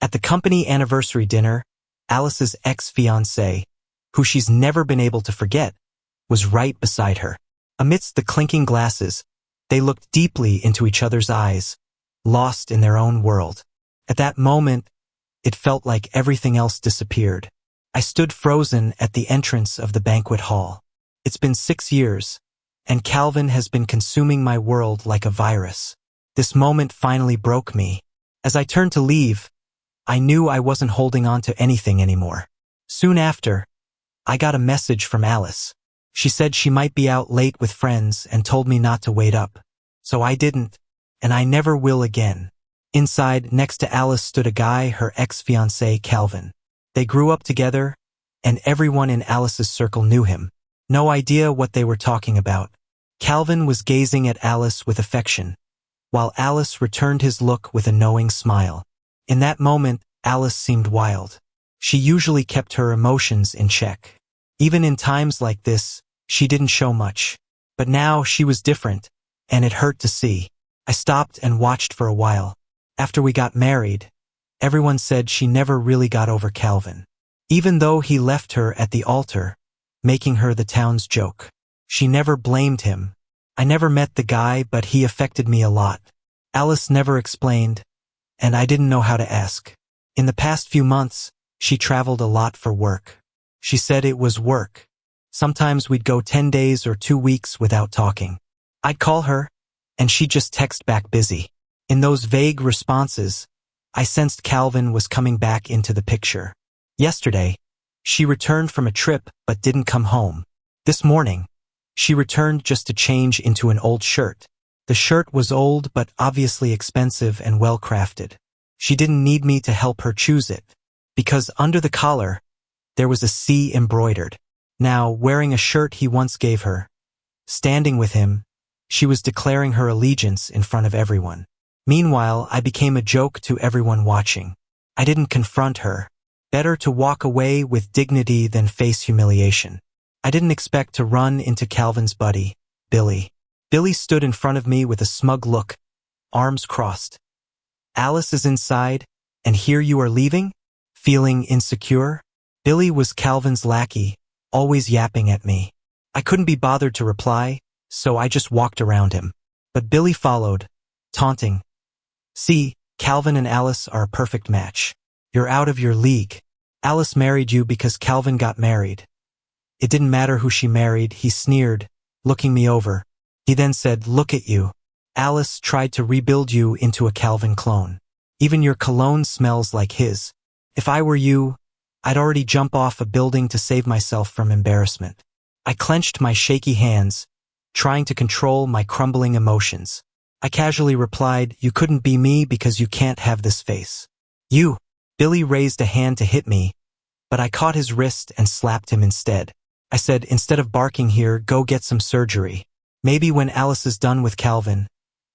At the company anniversary dinner, Alice's ex-fiancé, who she's never been able to forget, was right beside her. Amidst the clinking glasses, they looked deeply into each other's eyes, lost in their own world. At that moment, it felt like everything else disappeared. I stood frozen at the entrance of the banquet hall. It's been 6 years, and Calvin has been consuming my world like a virus. This moment finally broke me. As I turned to leave, I knew I wasn't holding on to anything anymore. Soon after, I got a message from Alice. She said she might be out late with friends and told me not to wait up. So I didn't, and I never will again. Inside, next to Alice, stood a guy, her ex-fiancé, Calvin. They grew up together, and everyone in Alice's circle knew him. No idea what they were talking about. Calvin was gazing at Alice with affection, while Alice returned his look with a knowing smile. In that moment, Alice seemed wild. She usually kept her emotions in check. Even in times like this, she didn't show much. But now she was different, and it hurt to see. I stopped and watched for a while. After we got married, everyone said she never really got over Calvin. Even though he left her at the altar, making her the town's joke. She never blamed him. I never met the guy, but he affected me a lot. Alice never explained, and I didn't know how to ask. In the past few months, she traveled a lot for work. She said it was work. Sometimes we'd go 10 days or 2 weeks without talking. I'd call her, and she'd just text back busy. In those vague responses, I sensed Calvin was coming back into the picture. Yesterday, she returned from a trip but didn't come home. This morning, she returned just to change into an old shirt. The shirt was old but obviously expensive and well-crafted. She didn't need me to help her choose it, because under the collar, there was a C embroidered. Now, wearing a shirt he once gave her, standing with him, she was declaring her allegiance in front of everyone. Meanwhile, I became a joke to everyone watching. I didn't confront her. Better to walk away with dignity than face humiliation. I didn't expect to run into Calvin's buddy, Billy. Billy stood in front of me with a smug look, arms crossed. Alice is inside, and here you are leaving? Feeling insecure? Billy was Calvin's lackey, always yapping at me. I couldn't be bothered to reply, so I just walked around him. But Billy followed, taunting. See, Calvin and Alice are a perfect match. You're out of your league. Alice married you because Calvin got married. It didn't matter who she married, he sneered, looking me over. He then said, look at you. Alice tried to rebuild you into a Calvin clone. Even your cologne smells like his. If I were you, I'd already jump off a building to save myself from embarrassment. I clenched my shaky hands, trying to control my crumbling emotions. I casually replied, you couldn't be me because you can't have this face. You. Billy raised a hand to hit me, but I caught his wrist and slapped him instead. I said, instead of barking here, go get some surgery. Maybe when Alice is done with Calvin,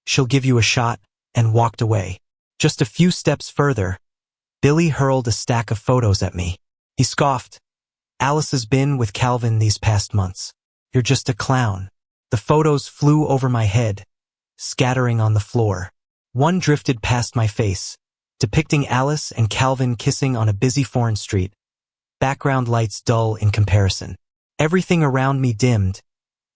she'll give you a shot, and walked away. Just a few steps further, Billy hurled a stack of photos at me. He scoffed. Alice has been with Calvin these past months. You're just a clown. The photos flew over my head, scattering on the floor. One drifted past my face, depicting Alice and Calvin kissing on a busy foreign street. Background lights dull in comparison. Everything around me dimmed,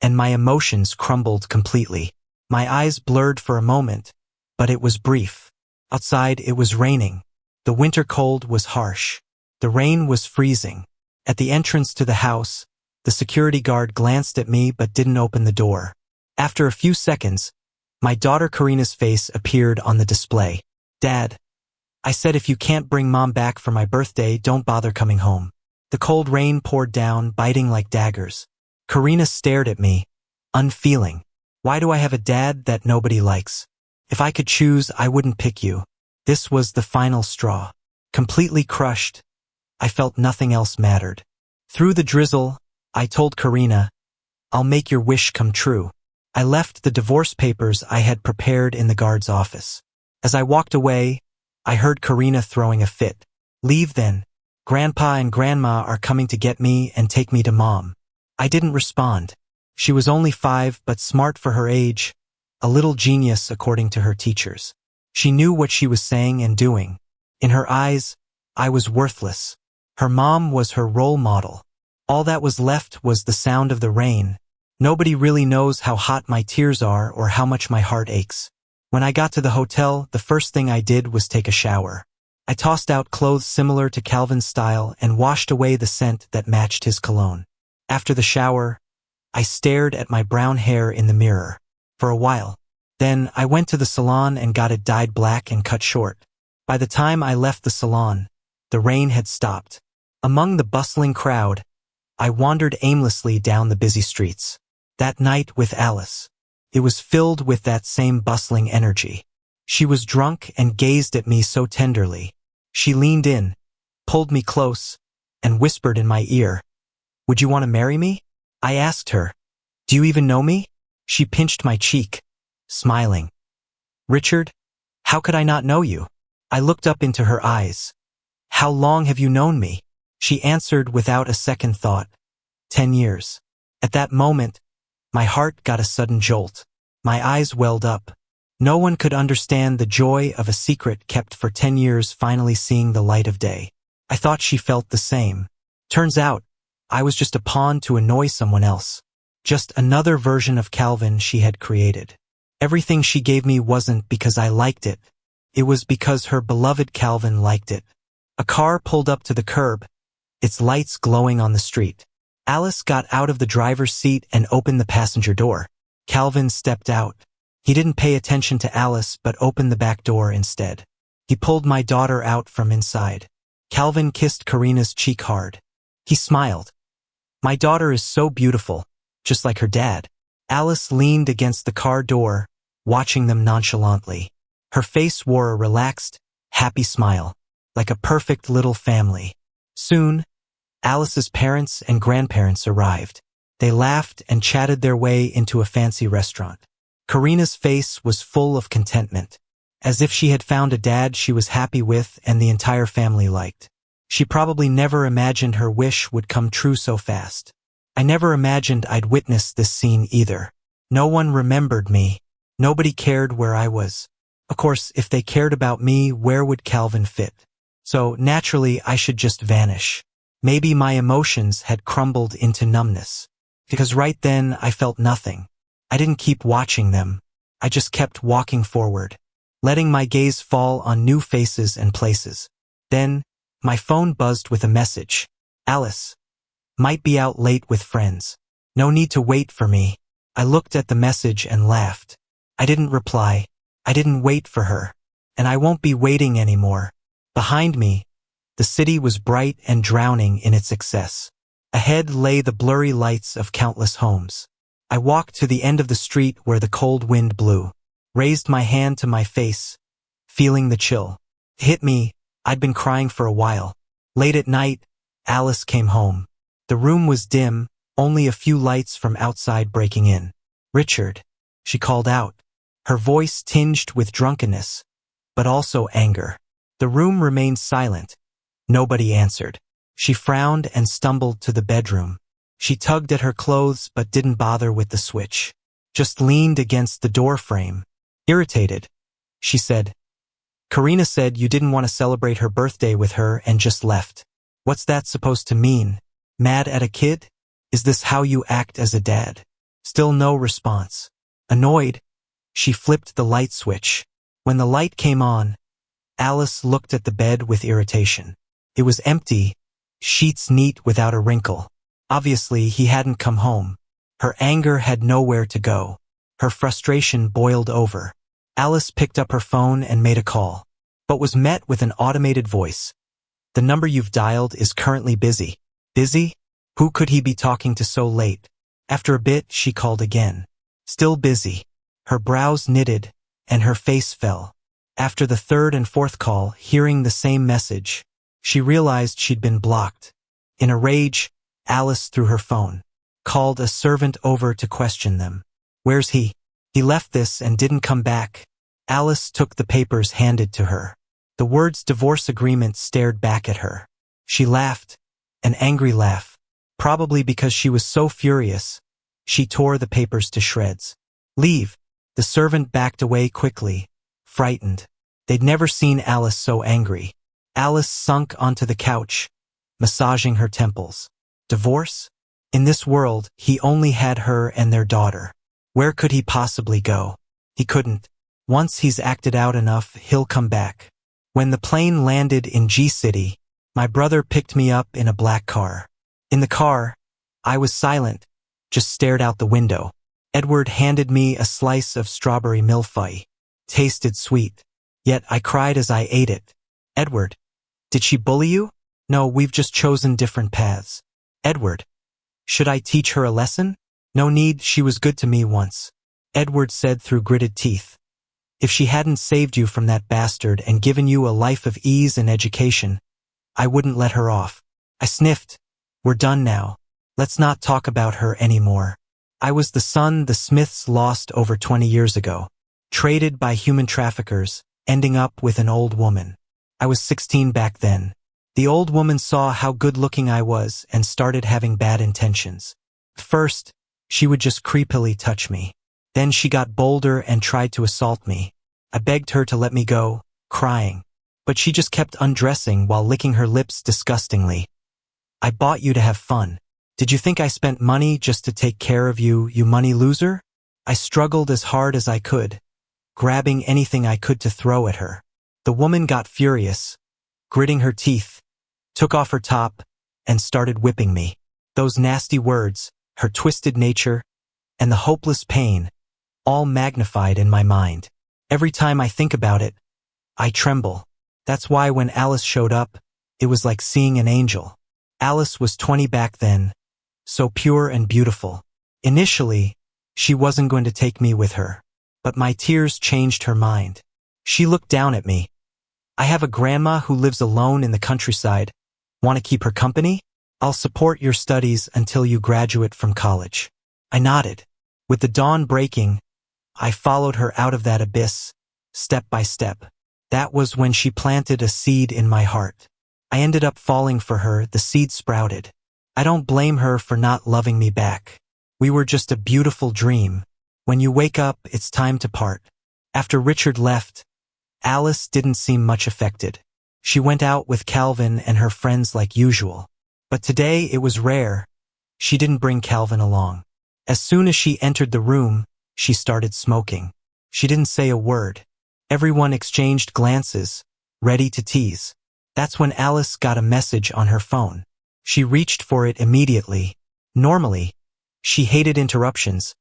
and my emotions crumbled completely. My eyes blurred for a moment, but it was brief. Outside, it was raining. The winter cold was harsh. The rain was freezing. At the entrance to the house, the security guard glanced at me but didn't open the door. After a few seconds, my daughter Karina's face appeared on the display. Dad, I said if you can't bring Mom back for my birthday, don't bother coming home. The cold rain poured down, biting like daggers. Karina stared at me, unfeeling. Why do I have a dad that nobody likes? If I could choose, I wouldn't pick you. This was the final straw. Completely crushed, I felt nothing else mattered. Through the drizzle, I told Karina, I'll make your wish come true. I left the divorce papers I had prepared in the guard's office. As I walked away, I heard Karina throwing a fit. Leave then. Grandpa and Grandma are coming to get me and take me to Mom. I didn't respond. She was only 5 but smart for her age, a little genius according to her teachers. She knew what she was saying and doing. In her eyes, I was worthless. Her mom was her role model. All that was left was the sound of the rain. Nobody really knows how hot my tears are or how much my heart aches. When I got to the hotel, the first thing I did was take a shower. I tossed out clothes similar to Calvin's style and washed away the scent that matched his cologne. After the shower, I stared at my brown hair in the mirror. For a while. Then I went to the salon and got it dyed black and cut short. By the time I left the salon, the rain had stopped. Among the bustling crowd, I wandered aimlessly down the busy streets. That night with Alice, it was filled with that same bustling energy. She was drunk and gazed at me so tenderly. She leaned in, pulled me close, and whispered in my ear, "Would you want to marry me?" I asked her, "Do you even know me?" She pinched my cheek, smiling. "Richard, how could I not know you?" I looked up into her eyes. "How long have you known me?" She answered without a second thought, 10 years. At that moment, my heart got a sudden jolt. My eyes welled up. No one could understand the joy of a secret kept for 10 years finally seeing the light of day. I thought she felt the same. Turns out, I was just a pawn to annoy someone else. Just another version of Calvin she had created. Everything she gave me wasn't because I liked it. It was because her beloved Calvin liked it. A car pulled up to the curb, its lights glowing on the street. Alice got out of the driver's seat and opened the passenger door. Calvin stepped out. He didn't pay attention to Alice but opened the back door instead. He pulled my daughter out from inside. Calvin kissed Karina's cheek hard. He smiled. "My daughter is so beautiful, just like her dad." Alice leaned against the car door, watching them nonchalantly. Her face wore a relaxed, happy smile, like a perfect little family. Soon, Alice's parents and grandparents arrived. They laughed and chatted their way into a fancy restaurant. Karina's face was full of contentment, as if she had found a dad she was happy with and the entire family liked. She probably never imagined her wish would come true so fast. I never imagined I'd witness this scene either. No one remembered me. Nobody cared where I was. Of course, if they cared about me, where would Calvin fit? So, naturally, I should just vanish. Maybe my emotions had crumbled into numbness. Because right then, I felt nothing. I didn't keep watching them. I just kept walking forward, letting my gaze fall on new faces and places. Then, my phone buzzed with a message. "Alice. Might be out late with friends. No need to wait for me." I looked at the message and laughed. I didn't reply. I didn't wait for her. And I won't be waiting anymore. Behind me, the city was bright and drowning in its excess. Ahead lay the blurry lights of countless homes. I walked to the end of the street where the cold wind blew, raised my hand to my face, feeling the chill. It hit me. I'd been crying for a while. Late at night, Alice came home. The room was dim, only a few lights from outside breaking in. "Richard," she called out, her voice tinged with drunkenness, but also anger. The room remained silent. Nobody answered. She frowned and stumbled to the bedroom. She tugged at her clothes but didn't bother with the switch. Just leaned against the door frame. Irritated, she said, "Karina said you didn't want to celebrate her birthday with her and just left. What's that supposed to mean? Mad at a kid? Is this how you act as a dad?" Still no response. Annoyed, she flipped the light switch. When the light came on, Alice looked at the bed with irritation. It was empty, sheets neat without a wrinkle. Obviously, he hadn't come home. Her anger had nowhere to go. Her frustration boiled over. Alice picked up her phone and made a call, but was met with an automated voice. "The number you've dialed is currently busy." Busy? Who could he be talking to so late? After a bit, she called again. Still busy. Her brows knitted, and her face fell. After the third and fourth call, hearing the same message, she realized she'd been blocked. In a rage, Alice threw her phone, called a servant over to question them. "Where's he? He left this and didn't come back." Alice took the papers handed to her. The words divorce agreement stared back at her. She laughed, an angry laugh. Probably because she was so furious, she tore the papers to shreds. "Leave." The servant backed away quickly, frightened. They'd never seen Alice so angry. Alice sunk onto the couch, massaging her temples. Divorce? In this world, he only had her and their daughter. Where could he possibly go? He couldn't. Once he's acted out enough, he'll come back. When the plane landed in G-City, my brother picked me up in a black car. In the car, I was silent, just stared out the window. Edward handed me a slice of strawberry millefeuille. Tasted sweet. Yet I cried as I ate it. Edward, did she bully you? No, we've just chosen different paths. Edward, should I teach her a lesson? No need, she was good to me once. Edward said through gritted teeth. If she hadn't saved you from that bastard and given you a life of ease and education, I wouldn't let her off. I sniffed. We're done now. Let's not talk about her anymore. I was the son the Smiths lost over 20 years ago. Traded by human traffickers, ending up with an old woman. I was 16 back then. The old woman saw how good-looking I was and started having bad intentions. First, she would just creepily touch me. Then she got bolder and tried to assault me. I begged her to let me go, crying. But she just kept undressing while licking her lips disgustingly. I bought you to have fun. Did you think I spent money just to take care of you, you money loser? I struggled as hard as I could, grabbing anything I could to throw at her. The woman got furious, gritting her teeth, took off her top, and started whipping me. Those nasty words, her twisted nature, and the hopeless pain, all magnified in my mind. Every time I think about it, I tremble. That's why when Alice showed up, it was like seeing an angel. Alice was 20 back then, so pure and beautiful. Initially, she wasn't going to take me with her, but my tears changed her mind. She looked down at me. I have a grandma who lives alone in the countryside. Want to keep her company? I'll support your studies until you graduate from college. I nodded. With the dawn breaking, I followed her out of that abyss, step by step. That was when she planted a seed in my heart. I ended up falling for her, the seed sprouted. I don't blame her for not loving me back. We were just a beautiful dream. When you wake up, it's time to part. After Richard left, Alice didn't seem much affected. She went out with Calvin and her friends like usual. But today it was rare. She didn't bring Calvin along. As soon as she entered the room, she started smoking. She didn't say a word. Everyone exchanged glances, ready to tease. That's when Alice got a message on her phone. She reached for it immediately. Normally, she hated interruptions,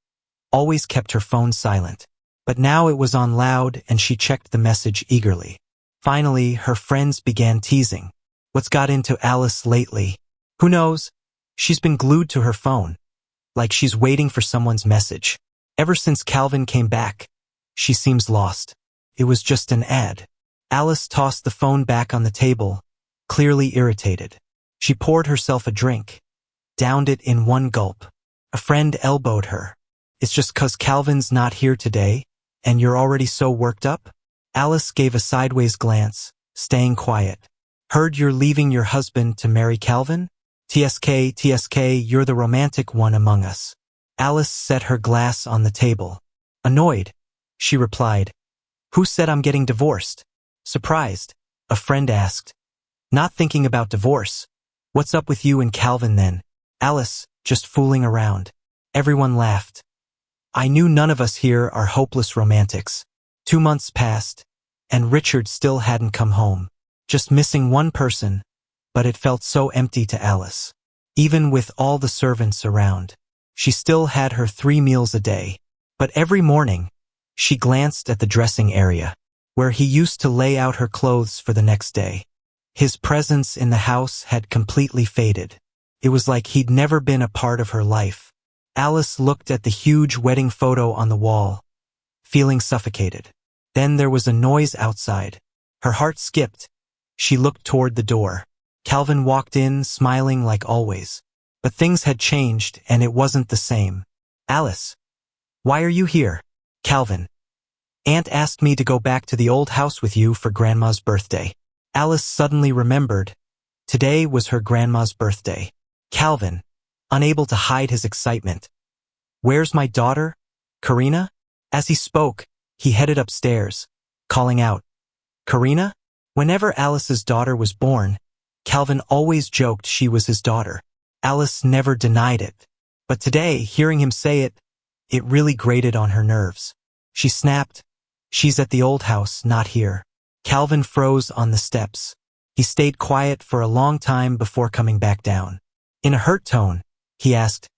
always kept her phone silent. But now it was on loud and she checked the message eagerly. Finally, her friends began teasing. What's got into Alice lately? Who knows? She's been glued to her phone, like she's waiting for someone's message. Ever since Calvin came back, she seems lost. It was just an ad. Alice tossed the phone back on the table, clearly irritated. She poured herself a drink, downed it in one gulp. A friend elbowed her. It's just 'cause Calvin's not here today, and you're already so worked up? Alice gave a sideways glance, staying quiet. Heard you're leaving your husband to marry Calvin? TSK, you're the romantic one among us. Alice set her glass on the table. Annoyed, she replied. Who said I'm getting divorced? Surprised, a friend asked. Not thinking about divorce. What's up with you and Calvin then? Alice, just fooling around. Everyone laughed. I knew none of us here are hopeless romantics. 2 months passed, and Richard still hadn't come home. Just missing one person, but it felt so empty to Alice. Even with all the servants around, she still had her 3 meals a day. But every morning, she glanced at the dressing area, where he used to lay out her clothes for the next day. His presence in the house had completely faded. It was like he'd never been a part of her life. Alice looked at the huge wedding photo on the wall, feeling suffocated. Then there was a noise outside. Her heart skipped. She looked toward the door. Calvin walked in, smiling like always. But things had changed, and it wasn't the same. Alice, why are you here? Calvin, Aunt asked me to go back to the old house with you for Grandma's birthday. Alice suddenly remembered. Today was her grandma's birthday. Calvin, unable to hide his excitement. Where's my daughter, Karina? As he spoke, he headed upstairs, calling out, Karina? Whenever Alice's daughter was born, Calvin always joked she was his daughter. Alice never denied it. But today, hearing him say it, it really grated on her nerves. She snapped, "She's at the old house, not here." Calvin froze on the steps. He stayed quiet for a long time before coming back down. In a hurt tone, he asked,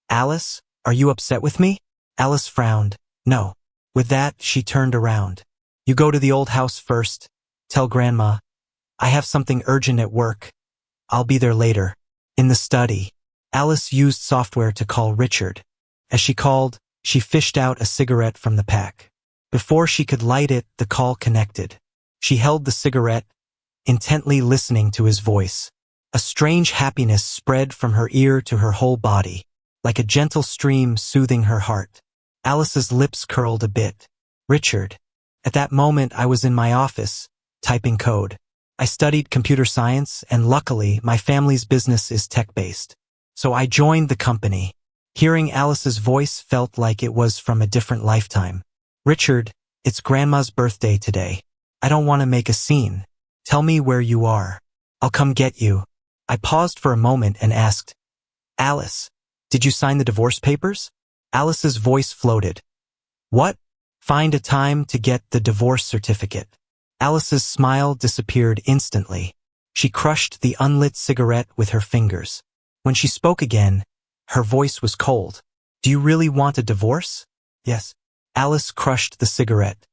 "Alice, are you upset with me?" Alice frowned. "No." With that, she turned around. "You go to the old house first. Tell Grandma. I have something urgent at work. I'll be there later." In the study, Alice used software to call Richard. As she called, she fished out a cigarette from the pack. Before she could light it, the call connected. She held the cigarette, intently listening to his voice. A strange happiness spread from her ear to her whole body, like a gentle stream soothing her heart. Alice's lips curled a bit. "Richard." At that moment, I was in my office, typing code. I studied computer science, and luckily, my family's business is tech-based. So I joined the company. Hearing Alice's voice felt like it was from a different lifetime. "Richard, it's Grandma's birthday today. I don't want to make a scene. Tell me where you are. I'll come get you." I paused for a moment and asked, "Alice, did you sign the divorce papers?" Alice's voice floated. "What?" "Find a time to get the divorce certificate." Alice's smile disappeared instantly. She crushed the unlit cigarette with her fingers. When she spoke again, her voice was cold. "Do you really want a divorce?" "Yes." Alice crushed the cigarette.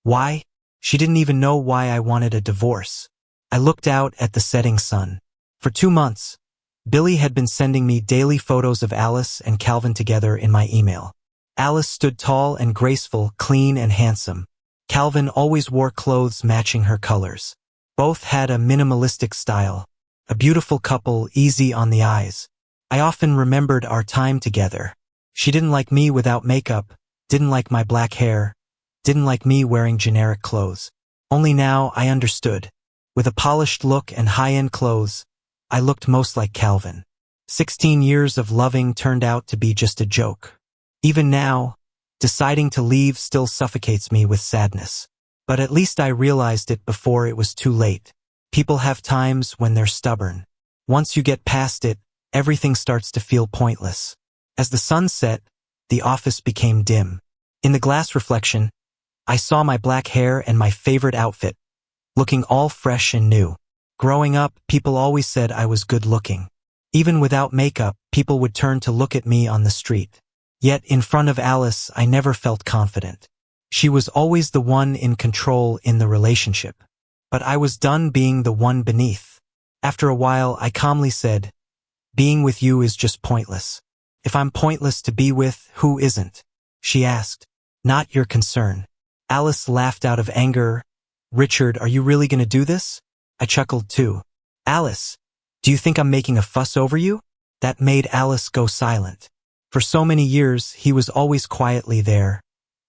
"Why?" She didn't even know why I wanted a divorce. I looked out at the setting sun. For 2 months, Billy had been sending me daily photos of Alice and Calvin together in my email. Alice stood tall and graceful, clean and handsome. Calvin always wore clothes matching her colors. Both had a minimalistic style. A beautiful couple, easy on the eyes. I often remembered our time together. She didn't like me without makeup, didn't like my black hair, didn't like me wearing generic clothes. Only now I understood. With a polished look and high-end clothes, I looked most like Calvin. 16 years of loving turned out to be just a joke. Even now, deciding to leave still suffocates me with sadness. But at least I realized it before it was too late. People have times when they're stubborn. Once you get past it, everything starts to feel pointless. As the sun set, the office became dim. In the glass reflection, I saw my black hair and my favorite outfit, looking all fresh and new. Growing up, people always said I was good looking. Even without makeup, people would turn to look at me on the street. Yet in front of Alice, I never felt confident. She was always the one in control in the relationship. But I was done being the one beneath. After a while, I calmly said, "Being with you is just pointless. If I'm pointless to be with, who isn't?" She asked, "Not your concern." Alice laughed out of anger. "Richard, are you really going to do this?" I chuckled too. "Alice, do you think I'm making a fuss over you?" That made Alice go silent. For so many years, he was always quietly there,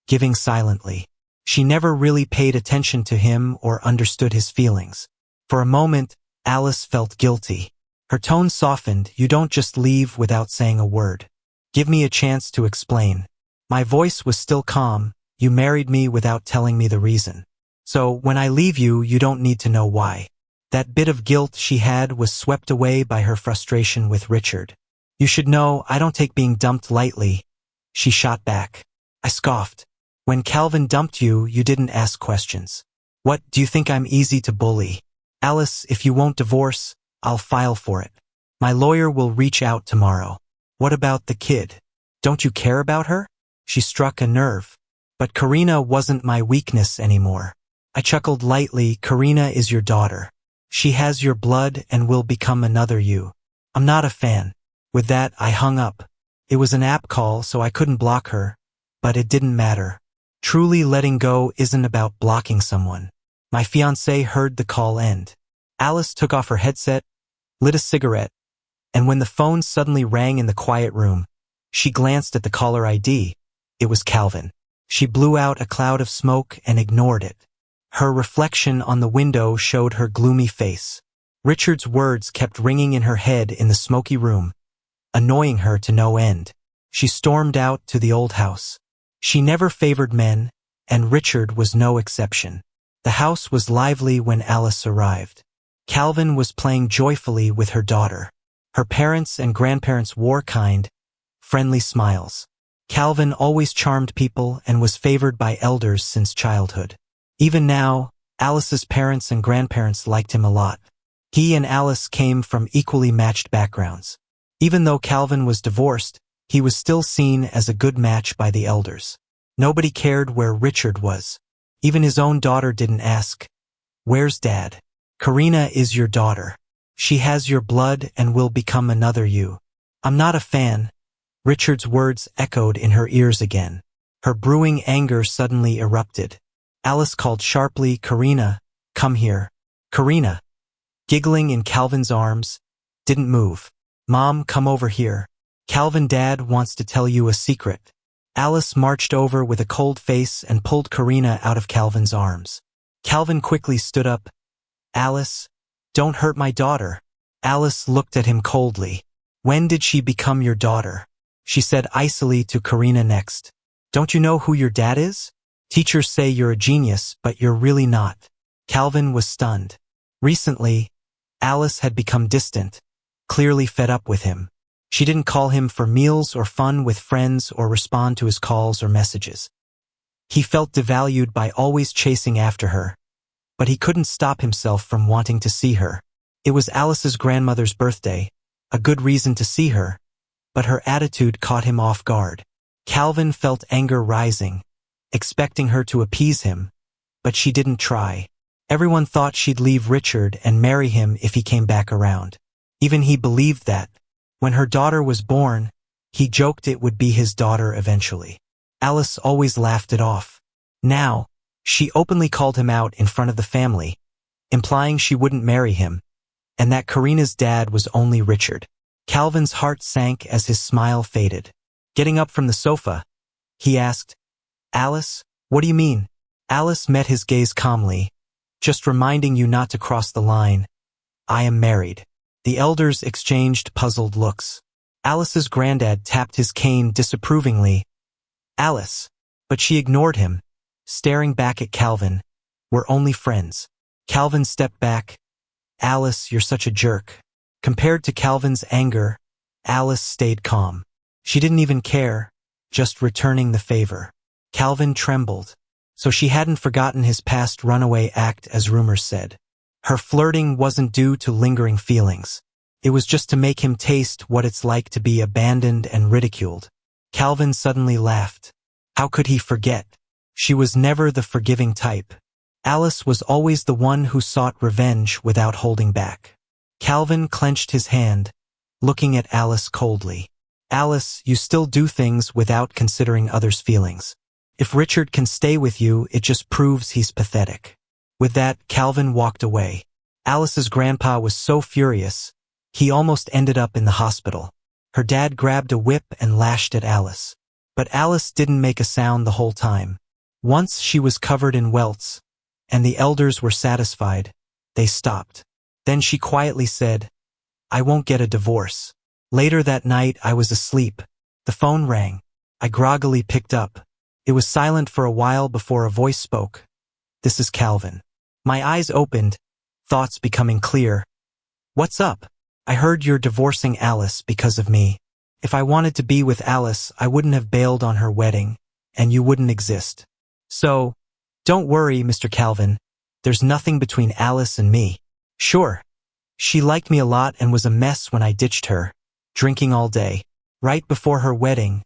giving silently. She never really paid attention to him or understood his feelings. For a moment, Alice felt guilty. Her tone softened. "You don't just leave without saying a word. Give me a chance to explain." My voice was still calm. "You married me without telling me the reason. So when I leave you, you don't need to know why." That bit of guilt she had was swept away by her frustration with Richard. "You should know I don't take being dumped lightly," she shot back. I scoffed. "When Calvin dumped you, you didn't ask questions. What, do you think I'm easy to bully? Alice, if you won't divorce, I'll file for it. My lawyer will reach out tomorrow." "What about the kid? Don't you care about her?" She struck a nerve. "But Karina wasn't my weakness anymore." I chuckled lightly. "Karina is your daughter. She has your blood and will become another you. I'm not a fan." With that, I hung up. It was an app call, so I couldn't block her, but it didn't matter. Truly letting go isn't about blocking someone. My fiancé heard the call end. Alice took off her headset, lit a cigarette, and when the phone suddenly rang in the quiet room, she glanced at the caller ID. It was Calvin. She blew out a cloud of smoke and ignored it. Her reflection on the window showed her gloomy face. Richard's words kept ringing in her head in the smoky room, annoying her to no end. She stormed out to the old house. She never favored men, and Richard was no exception. The house was lively when Alice arrived. Calvin was playing joyfully with her daughter. Her parents and grandparents wore kind, friendly smiles. Calvin always charmed people and was favored by elders since childhood. Even now, Alice's parents and grandparents liked him a lot. He and Alice came from equally matched backgrounds. Even though Calvin was divorced, he was still seen as a good match by the elders. Nobody cared where Richard was. Even his own daughter didn't ask, "Where's Dad?" "Karina is your daughter. She has your blood and will become another you." "I'm not a fan." Richard's words echoed in her ears again. Her brewing anger suddenly erupted. Alice called sharply, "Karina, come here." Karina, giggling in Calvin's arms, didn't move. "Mom, come over here. Calvin, Dad wants to tell you a secret." Alice marched over with a cold face and pulled Karina out of Calvin's arms. Calvin quickly stood up. "Alice, don't hurt my daughter." Alice looked at him coldly. "When did she become your daughter?" She said icily to Karina next. "Don't you know who your dad is? Teachers say you're a genius, but you're really not." Calvin was stunned. Recently, Alice had become distant, clearly fed up with him. She didn't call him for meals or fun with friends or respond to his calls or messages. He felt devalued by always chasing after her, but he couldn't stop himself from wanting to see her. It was Alice's grandmother's birthday, a good reason to see her, but her attitude caught him off guard. Calvin felt anger rising, expecting her to appease him, but she didn't try. Everyone thought she'd leave Richard and marry him if he came back around. Even he believed that. When her daughter was born, he joked it would be his daughter eventually. Alice always laughed it off. Now, she openly called him out in front of the family, implying she wouldn't marry him, and that Karina's dad was only Richard. Calvin's heart sank as his smile faded. Getting up from the sofa, he asked, "Alice, what do you mean?" Alice met his gaze calmly. "Just reminding you not to cross the line. I am married." The elders exchanged puzzled looks. Alice's granddad tapped his cane disapprovingly. "Alice." But she ignored him, staring back at Calvin. "We're only friends." Calvin stepped back. "Alice, you're such a jerk." Compared to Calvin's anger, Alice stayed calm. She didn't even care, just returning the favor. Calvin trembled. So she hadn't forgotten his past runaway act, as rumors said. Her flirting wasn't due to lingering feelings. It was just to make him taste what it's like to be abandoned and ridiculed. Calvin suddenly laughed. How could he forget? She was never the forgiving type. Alice was always the one who sought revenge without holding back. Calvin clenched his hand, looking at Alice coldly. "Alice, you still do things without considering others' feelings. If Richard can stay with you, it just proves he's pathetic." With that, Calvin walked away. Alice's grandpa was so furious, he almost ended up in the hospital. Her dad grabbed a whip and lashed at Alice. But Alice didn't make a sound the whole time. Once she was covered in welts, and the elders were satisfied, they stopped. Then she quietly said, "I won't get a divorce." Later that night, I was asleep. The phone rang. I groggily picked up. It was silent for a while before a voice spoke. "This is Calvin." My eyes opened, thoughts becoming clear. "What's up?" "I heard you're divorcing Alice because of me. If I wanted to be with Alice, I wouldn't have bailed on her wedding, and you wouldn't exist. So, don't worry, Mr. Calvin. There's nothing between Alice and me. Sure, she liked me a lot and was a mess when I ditched her, drinking all day. Right before her wedding,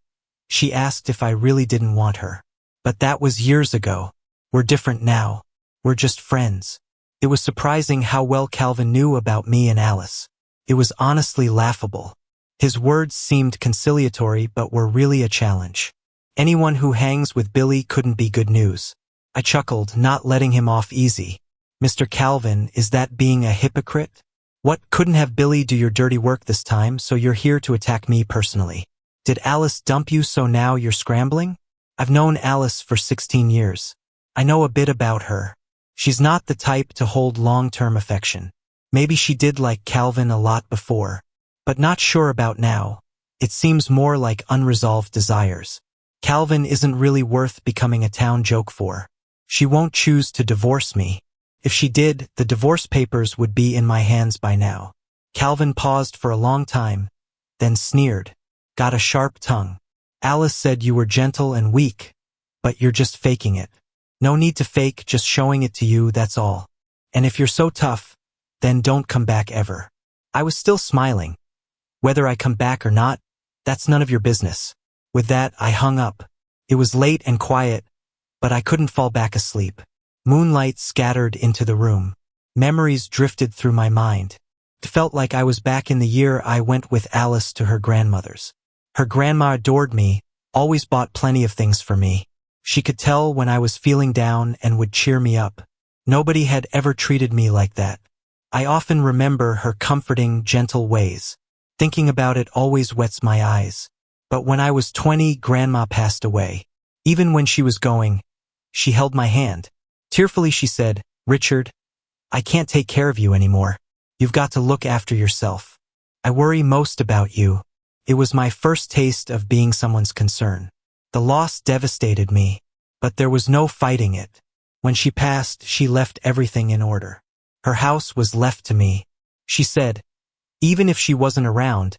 she asked if I really didn't want her. But that was years ago. We're different now. We're just friends." It was surprising how well Calvin knew about me and Alice. It was honestly laughable. His words seemed conciliatory but were really a challenge. Anyone who hangs with Billy couldn't be good news. I chuckled, not letting him off easy. "Mr. Calvin, is that being a hypocrite? What, couldn't have Billy do your dirty work this time, so you're here to attack me personally? Did Alice dump you so now you're scrambling?" "I've known Alice for 16 years. I know a bit about her. She's not the type to hold long-term affection. Maybe she did like Calvin a lot before, but not sure about now. It seems more like unresolved desires. Calvin isn't really worth becoming a town joke for." She won't choose to divorce me. If she did, the divorce papers would be in my hands by now. Calvin paused for a long time, then sneered. Got a sharp tongue. Alice said you were gentle and weak, but you're just faking it. No need to fake, just showing it to you, that's all. And if you're so tough, then don't come back ever. I was still smiling. Whether I come back or not, that's none of your business. With that, I hung up. It was late and quiet, but I couldn't fall back asleep. Moonlight scattered into the room. Memories drifted through my mind. It felt like I was back in the year I went with Alice to her grandmother's. Her grandma adored me, always bought plenty of things for me. She could tell when I was feeling down and would cheer me up. Nobody had ever treated me like that. I often remember her comforting, gentle ways. Thinking about it always wets my eyes. But when I was 20, Grandma passed away. Even when she was going, she held my hand. Tearfully she said, "Richard, I can't take care of you anymore. You've got to look after yourself. I worry most about you." It was my first taste of being someone's concern. The loss devastated me, but there was no fighting it. When she passed, she left everything in order. Her house was left to me. She said, even if she wasn't around,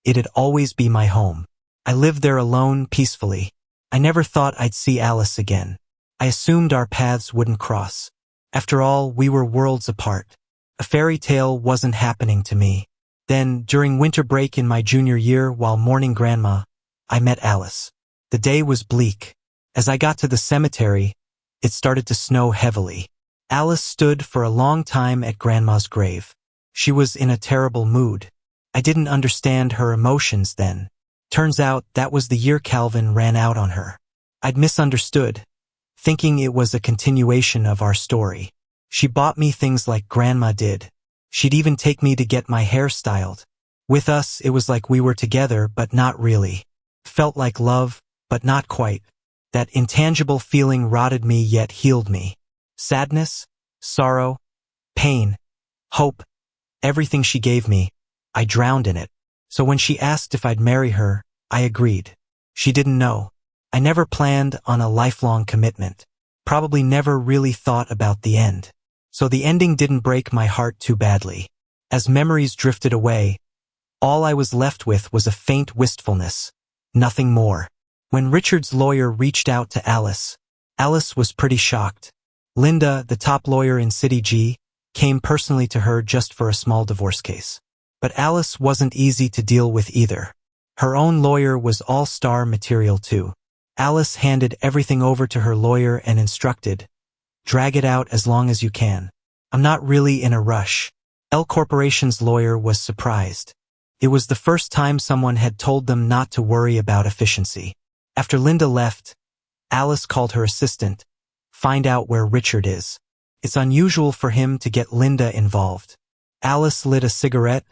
it'd always be my home. I lived there alone, peacefully. I never thought I'd see Alice again. I assumed our paths wouldn't cross. After all, we were worlds apart. A fairy tale wasn't happening to me. Then, during winter break in my junior year while mourning Grandma, I met Alice. The day was bleak. As I got to the cemetery, it started to snow heavily. Alice stood for a long time at Grandma's grave. She was in a terrible mood. I didn't understand her emotions then. Turns out that was the year Calvin ran out on her. I'd misunderstood, thinking it was a continuation of our story. She bought me things like Grandma did. She'd even take me to get my hair styled. With us, it was like we were together, but not really. Felt like love, but not quite. That intangible feeling rotted me yet healed me. Sadness, sorrow, pain, hope, everything she gave me, I drowned in it. So when she asked if I'd marry her, I agreed. She didn't know. I never planned on a lifelong commitment. Probably never really thought about the end. So the ending didn't break my heart too badly. As memories drifted away, all I was left with was a faint wistfulness. Nothing more. When Richard's lawyer reached out to Alice, Alice was pretty shocked. Linda, the top lawyer in City G, came personally to her just for a small divorce case. But Alice wasn't easy to deal with either. Her own lawyer was all-star material too. Alice handed everything over to her lawyer and instructed, "Drag it out as long as you can. I'm not really in a rush." L Corporation's lawyer was surprised. It was the first time someone had told them not to worry about efficiency. After Linda left, Alice called her assistant, "Find out where Richard is. It's unusual for him to get Linda involved." Alice lit a cigarette,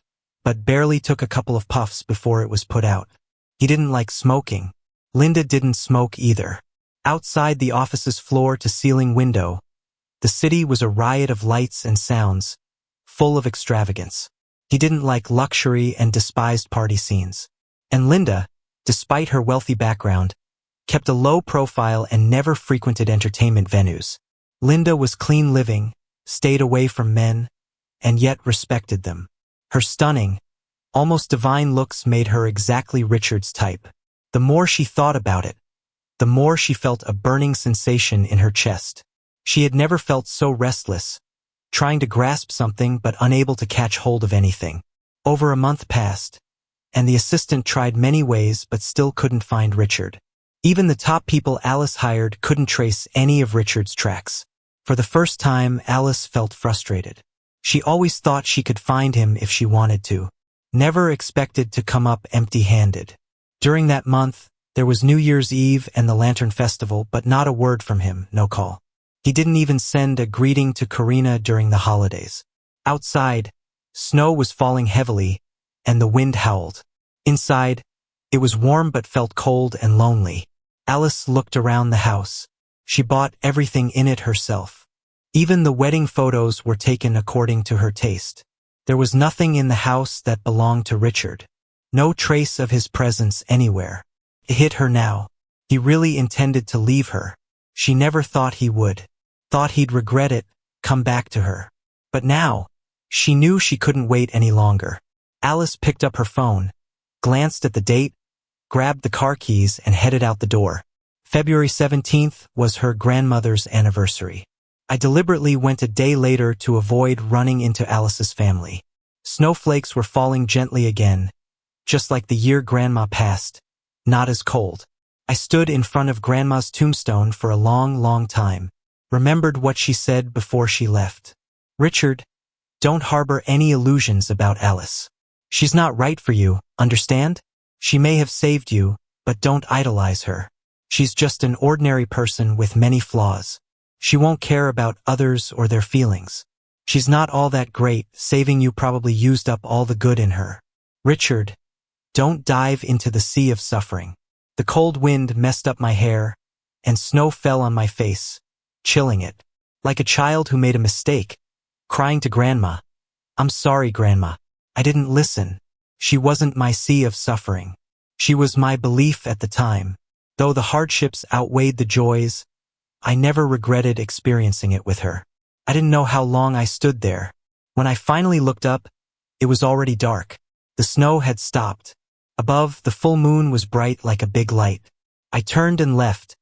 but barely took a couple of puffs before it was put out. He didn't like smoking. Linda didn't smoke either. Outside the office's floor-to-ceiling window, the city was a riot of lights and sounds, full of extravagance. He didn't like luxury and despised party scenes. And Linda, despite her wealthy background, kept a low profile and never frequented entertainment venues. Linda was clean living, stayed away from men, and yet respected them. Her stunning, almost divine looks made her exactly Richard's type. The more she thought about it, the more she felt a burning sensation in her chest. She had never felt so restless, trying to grasp something but unable to catch hold of anything. Over a month passed, and the assistant tried many ways but still couldn't find Richard. Even the top people Alice hired couldn't trace any of Richard's tracks. For the first time, Alice felt frustrated. She always thought she could find him if she wanted to. Never expected to come up empty-handed. During that month, there was New Year's Eve and the Lantern Festival, but not a word from him, no call. He didn't even send a greeting to Karina during the holidays. Outside, snow was falling heavily, and the wind howled. Inside, it was warm but felt cold and lonely. Alice looked around the house. She bought everything in it herself. Even the wedding photos were taken according to her taste. There was nothing in the house that belonged to Richard. No trace of his presence anywhere. It hit her now. He really intended to leave her. She never thought he would. thought he'd regret it, come back to her. But now, she knew she couldn't wait any longer. Alice picked up her phone, glanced at the date, grabbed the car keys and headed out the door. February 17th was her grandmother's anniversary. I deliberately went a day later to avoid running into Alice's family. Snowflakes were falling gently again, just like the year Grandma passed, not as cold. I stood in front of Grandma's tombstone for a long, long time, remembered what she said before she left. Richard, don't harbor any illusions about Alice. She's not right for you, understand? She may have saved you, but don't idolize her. She's just an ordinary person with many flaws. She won't care about others or their feelings. She's not all that great, saving you probably used up all the good in her. Richard, don't dive into the sea of suffering. The cold wind messed up my hair, and snow fell on my face, chilling it. Like a child who made a mistake, crying to Grandma, I'm sorry, Grandma. I didn't listen. She wasn't my sea of suffering. She was my belief at the time. Though the hardships outweighed the joys, I never regretted experiencing it with her. I didn't know how long I stood there. When I finally looked up, it was already dark. The snow had stopped. Above, the full moon was bright like a big light. I turned and left,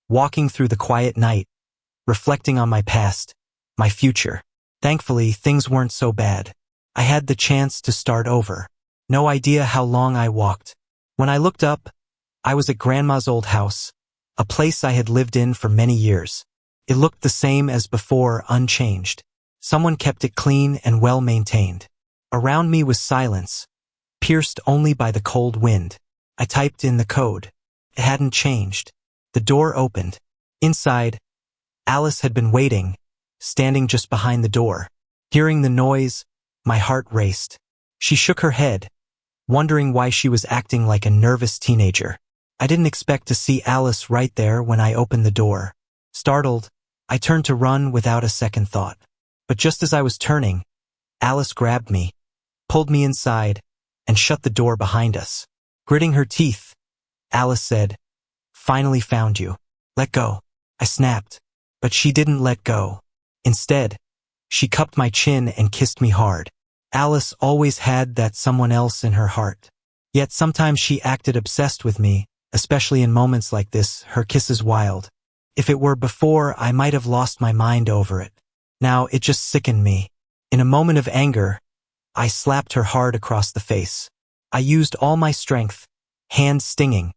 walking through the quiet night, reflecting on my past, my future. Thankfully, things weren't so bad. I had the chance to start over. No idea how long I walked. When I looked up, I was at Grandma's old house, a place I had lived in for many years. It looked the same as before, unchanged. Someone kept it clean and well-maintained. Around me was silence, pierced only by the cold wind. I typed in the code. It hadn't changed. The door opened. Inside, Alice had been waiting, standing just behind the door. Hearing the noise, my heart raced. She shook her head, wondering why she was acting like a nervous teenager. I didn't expect to see Alice right there when I opened the door. Startled, I turned to run without a second thought. But just as I was turning, Alice grabbed me, pulled me inside, and shut the door behind us. Gritting her teeth, Alice said, "Finally found you. Let go." I snapped, but she didn't let go. Instead, she cupped my chin and kissed me hard. Alice always had that someone else in her heart. Yet sometimes she acted obsessed with me, especially in moments like this, her kisses wild. If it were before, I might have lost my mind over it. Now it just sickened me. In a moment of anger, I slapped her hard across the face. I used all my strength, hand stinging,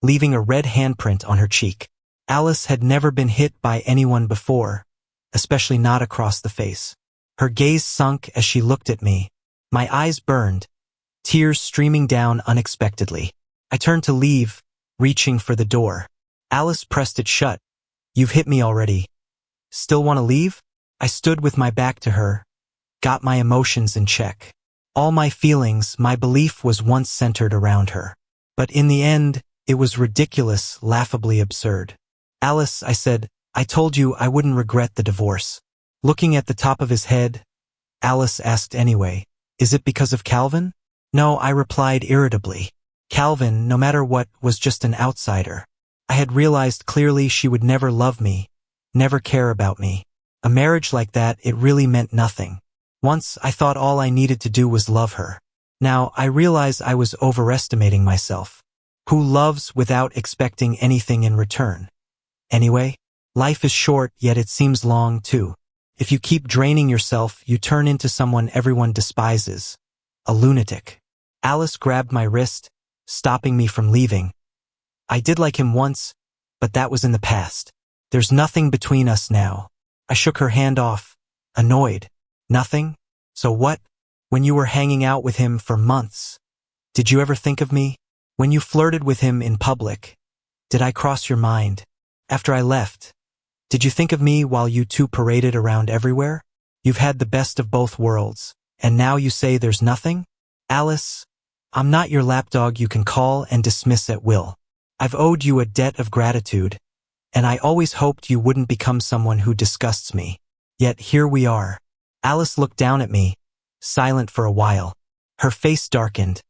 leaving a red handprint on her cheek. Alice had never been hit by anyone before, especially not across the face. Her gaze sunk as she looked at me. My eyes burned, tears streaming down unexpectedly. I turned to leave, reaching for the door. Alice pressed it shut. "You've hit me already. Still want to leave?" I stood with my back to her, got my emotions in check. All my feelings, my belief was once centered around her. But in the end, it was ridiculous, laughably absurd. "Alice," I said, "I told you I wouldn't regret the divorce." Looking at the top of his head, Alice asked anyway, "Is it because of Calvin?" "No," I replied irritably. "Calvin, no matter what, was just an outsider. I had realized clearly she would never love me, never care about me. A marriage like that, it really meant nothing. Once, I thought all I needed to do was love her. Now, I realize I was overestimating myself. Who loves without expecting anything in return? Anyway, life is short, yet it seems long, too. If you keep draining yourself, you turn into someone everyone despises. A lunatic." Alice grabbed my wrist, stopping me from leaving. "I did like him once, but that was in the past. There's nothing between us now." I shook her hand off, annoyed. "Nothing? So what? When you were hanging out with him for months, did you ever think of me? When you flirted with him in public, did I cross your mind? After I left, did you think of me while you two paraded around everywhere? You've had the best of both worlds, and now you say there's nothing? Alice, I'm not your lapdog you can call and dismiss at will. I've owed you a debt of gratitude, and I always hoped you wouldn't become someone who disgusts me. Yet here we are." Alice looked down at me, silent for a while. Her face darkened.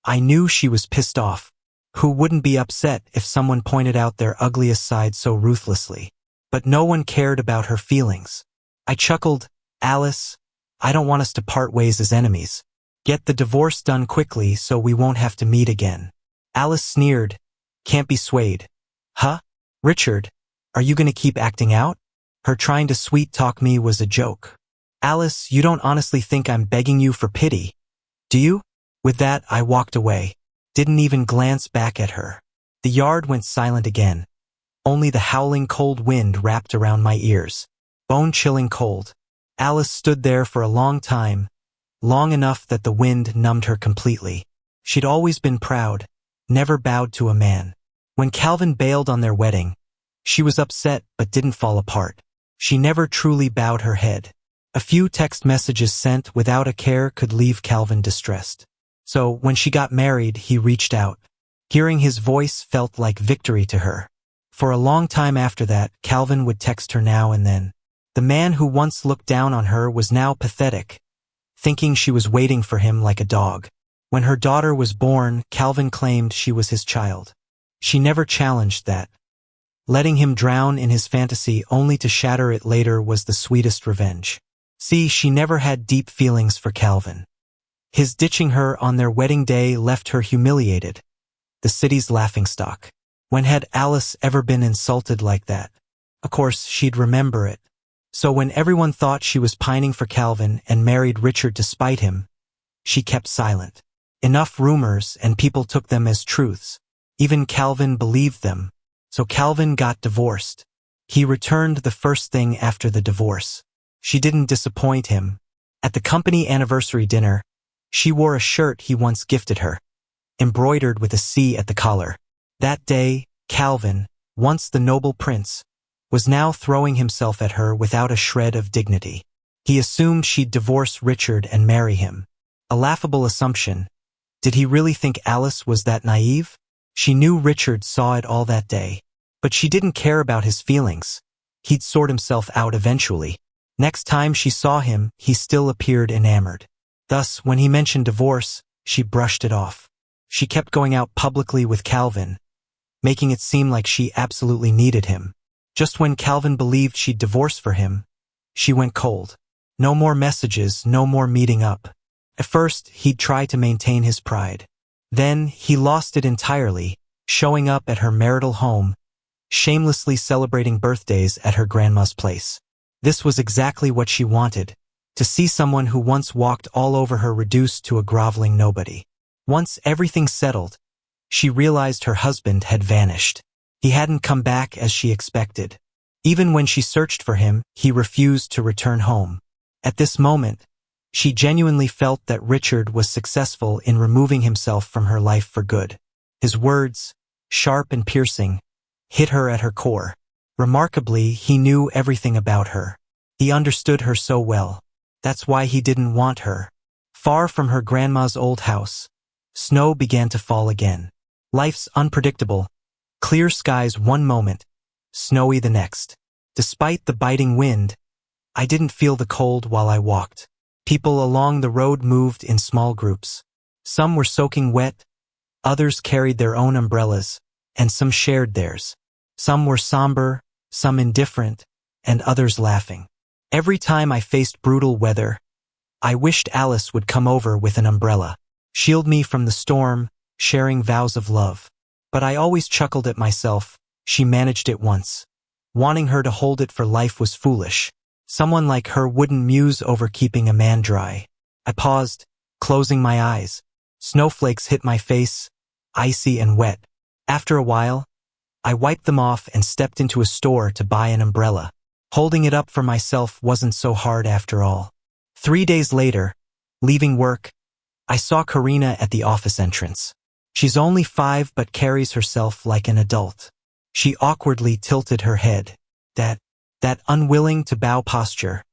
I knew she was pissed off. Who wouldn't be upset if someone pointed out their ugliest side so ruthlessly? but no one cared about her feelings. I chuckled, Alice, I don't want us to part ways as enemies. Get the divorce done quickly so we won't have to meet again. Alice sneered, can't be swayed. Huh? Richard, are you gonna keep acting out? Her trying to sweet-talk me was a joke. Alice, you don't honestly think I'm begging you for pity, do you? With that, I walked away. Didn't even glance back at her. The yard went silent again. Only the howling cold wind wrapped around my ears. Bone-chilling cold. Alice stood there for a long time, long enough that the wind numbed her completely. She'd always been proud, never bowed to a man. When Calvin bailed on their wedding, she was upset but didn't fall apart. She never truly bowed her head. A few text messages sent without a care could leave Calvin distressed. So when she got married, he reached out. Hearing his voice felt like victory to her. For a long time after that, Calvin would text her now and then. The man who once looked down on her was now pathetic, thinking she was waiting for him like a dog. When her daughter was born, Calvin claimed she was his child. She never challenged that. Letting him drown in his fantasy only to shatter it later was the sweetest revenge. See, she never had deep feelings for Calvin. His ditching her on their wedding day left her humiliated, the city's laughingstock. When had Alice ever been insulted like that? Of course, she'd remember it. So when everyone thought she was pining for Calvin and married Richard to spite him, she kept silent. Enough rumors and people took them as truths. Even Calvin believed them. So Calvin got divorced. He returned the first thing after the divorce. She didn't disappoint him. At the company anniversary dinner, she wore a shirt he once gifted her, embroidered with a C at the collar. That day, Calvin, once the noble prince, was now throwing himself at her without a shred of dignity. He assumed she'd divorce Richard and marry him. A laughable assumption. Did he really think Alice was that naive? She knew Richard saw it all that day. But she didn't care about his feelings. He'd sort himself out eventually. Next time she saw him, he still appeared enamored. Thus, when he mentioned divorce, she brushed it off. She kept going out publicly with Calvin, making it seem like she absolutely needed him. Just when Calvin believed she'd divorce for him, she went cold. No more messages, no more meeting up. At first, he'd try to maintain his pride. Then, he lost it entirely, showing up at her marital home, shamelessly celebrating birthdays at her grandma's place. This was exactly what she wanted, to see someone who once walked all over her reduced to a groveling nobody. Once everything settled, she realized her husband had vanished. He hadn't come back as she expected. Even when she searched for him, he refused to return home. At this moment, she genuinely felt that Richard was successful in removing himself from her life for good. His words, sharp and piercing, hit her at her core. Remarkably, he knew everything about her. He understood her so well. That's why he didn't want her. Far from her grandma's old house, snow began to fall again. Life's unpredictable. Clear skies one moment, snowy the next. Despite the biting wind, I didn't feel the cold while I walked. People along the road moved in small groups. Some were soaking wet, others carried their own umbrellas, and some shared theirs. Some were somber, some indifferent, and others laughing. Every time I faced brutal weather, I wished Alice would come over with an umbrella, shield me from the storm, sharing vows of love. But I always chuckled at myself. She managed it once. Wanting her to hold it for life was foolish. Someone like her wouldn't muse over keeping a man dry. I paused, closing my eyes. Snowflakes hit my face, icy and wet. After a while, I wiped them off and stepped into a store to buy an umbrella. Holding it up for myself wasn't so hard after all. 3 days later, leaving work, I saw Karina at the office entrance. She's only 5 but carries herself like an adult. She awkwardly tilted her head. That unwilling to bow posture.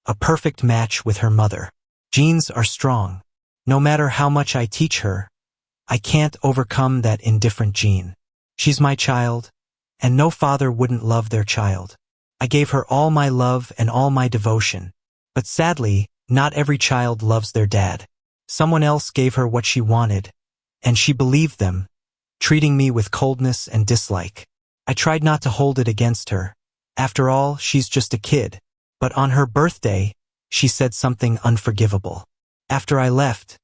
A perfect match with her mother. Genes are strong. No matter how much I teach her, I can't overcome that indifferent gene. She's my child, and no father wouldn't love their child. I gave her all my love and all my devotion. But sadly, not every child loves their dad. Someone else gave her what she wanted, and she believed them, treating me with coldness and dislike. I tried not to hold it against her. After all, she's just a kid. But on her birthday, she said something unforgivable. After I left,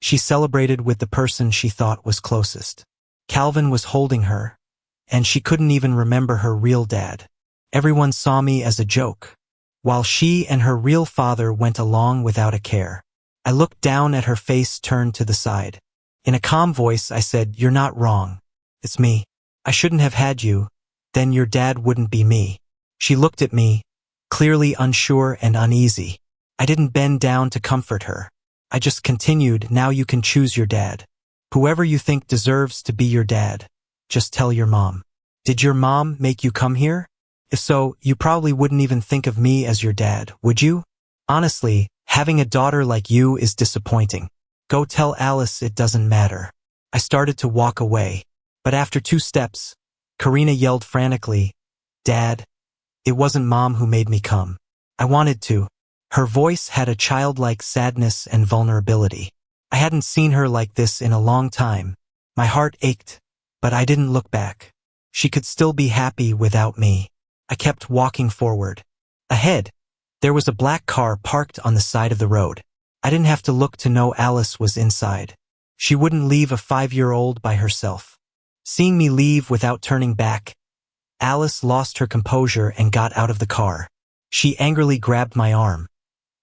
she celebrated with the person she thought was closest. Calvin was holding her, and she couldn't even remember her real dad. Everyone saw me as a joke, while she and her real father went along without a care. I looked down at her face turned to the side. In a calm voice, I said, "You're not wrong. It's me. I shouldn't have had you. Then your dad wouldn't be me." She looked at me, clearly unsure and uneasy. I didn't bend down to comfort her. I just continued, "Now you can choose your dad. Whoever you think deserves to be your dad. Just tell your mom." "Did your mom make you come here? If so, you probably wouldn't even think of me as your dad, would you? Honestly, having a daughter like you is disappointing. Go tell Alice it doesn't matter." I started to walk away, but after 2 steps, Karina yelled frantically, "Dad, it wasn't Mom who made me come. I wanted to." Her voice had a childlike sadness and vulnerability. I hadn't seen her like this in a long time. My heart ached, but I didn't look back. She could still be happy without me. I kept walking forward. Ahead, there was a black car parked on the side of the road. I didn't have to look to know Alice was inside. She wouldn't leave a 5-year-old by herself. Seeing me leave without turning back, Alice lost her composure and got out of the car. She angrily grabbed my arm.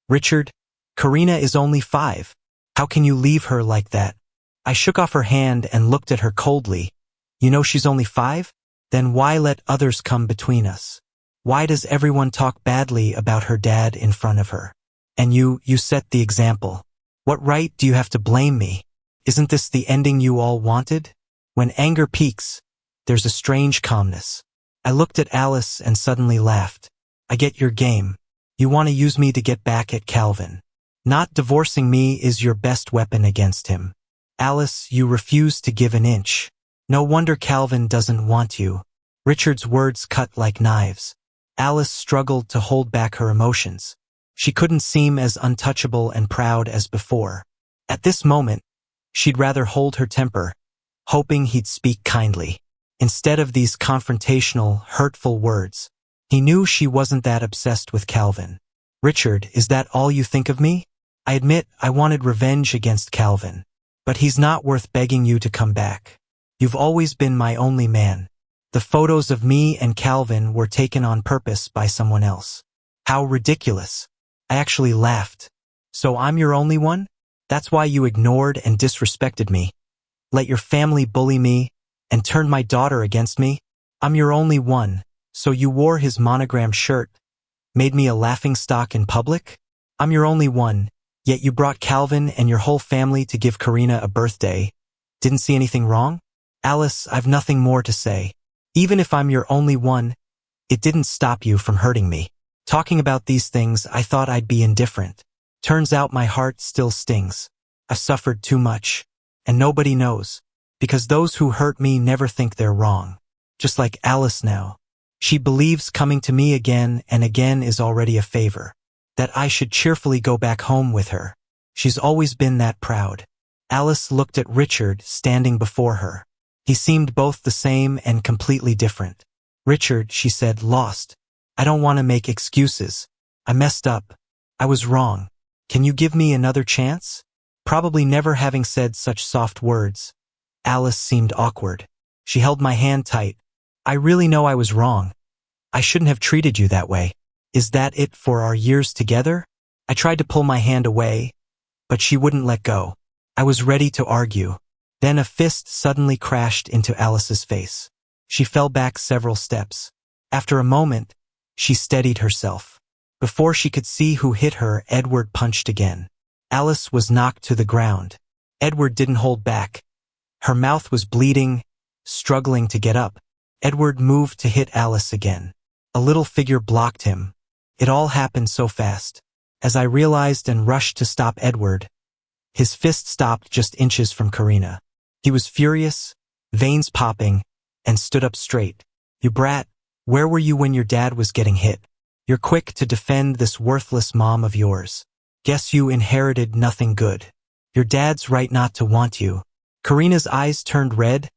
"Richard, Karina is only 5. How can you leave her like that?" I shook off her hand and looked at her coldly. "You know she's only 5? Then why let others come between us? Why does everyone talk badly about her dad in front of her? And you set the example. What right do you have to blame me? Isn't this the ending you all wanted?" When anger peaks, there's a strange calmness. I looked at Alice and suddenly laughed. "I get your game. You want to use me to get back at Calvin. Not divorcing me is your best weapon against him. Alice, you refuse to give an inch. No wonder Calvin doesn't want you." Richard's words cut like knives. Alice struggled to hold back her emotions. She couldn't seem as untouchable and proud as before. At this moment, she'd rather hold her temper, hoping he'd speak kindly, instead of these confrontational, hurtful words. He knew she wasn't that obsessed with Calvin. "Richard, is that all you think of me? I admit I wanted revenge against Calvin, but he's not worth begging you to come back. You've always been my only man. The photos of me and Calvin were taken on purpose by someone else." How ridiculous. I actually laughed. "So I'm your only one? That's why you ignored and disrespected me? Let your family bully me and turned my daughter against me? I'm your only one, so you wore his monogrammed shirt, made me a laughingstock in public? I'm your only one, yet you brought Calvin and your whole family to give Karina a birthday. Didn't see anything wrong? Alice, I've nothing more to say. Even if I'm your only one, it didn't stop you from hurting me. Talking about these things, I thought I'd be indifferent. Turns out my heart still stings. I've suffered too much, and nobody knows, because those who hurt me never think they're wrong. Just like Alice now. She believes coming to me again and again is already a favor, that I should cheerfully go back home with her. She's always been that proud." Alice looked at Richard standing before her. He seemed both the same and completely different. "Richard," she said, lost. "I don't want to make excuses. I messed up. I was wrong. Can you give me another chance?" Probably never having said such soft words, Alice seemed awkward. She held my hand tight. "I really know I was wrong. I shouldn't have treated you that way. Is that it for our years together?" I tried to pull my hand away, but she wouldn't let go. I was ready to argue. Then a fist suddenly crashed into Alice's face. She fell back several steps. After a moment, she steadied herself. Before she could see who hit her, Edward punched again. Alice was knocked to the ground. Edward didn't hold back. Her mouth was bleeding, struggling to get up. Edward moved to hit Alice again. A little figure blocked him. It all happened so fast. As I realized and rushed to stop Edward, his fist stopped just inches from Karina. He was furious, veins popping, and stood up straight. "You brat, where were you when your dad was getting hit? You're quick to defend this worthless mom of yours. Guess you inherited nothing good. Your dad's right not to want you." Karina's eyes turned red.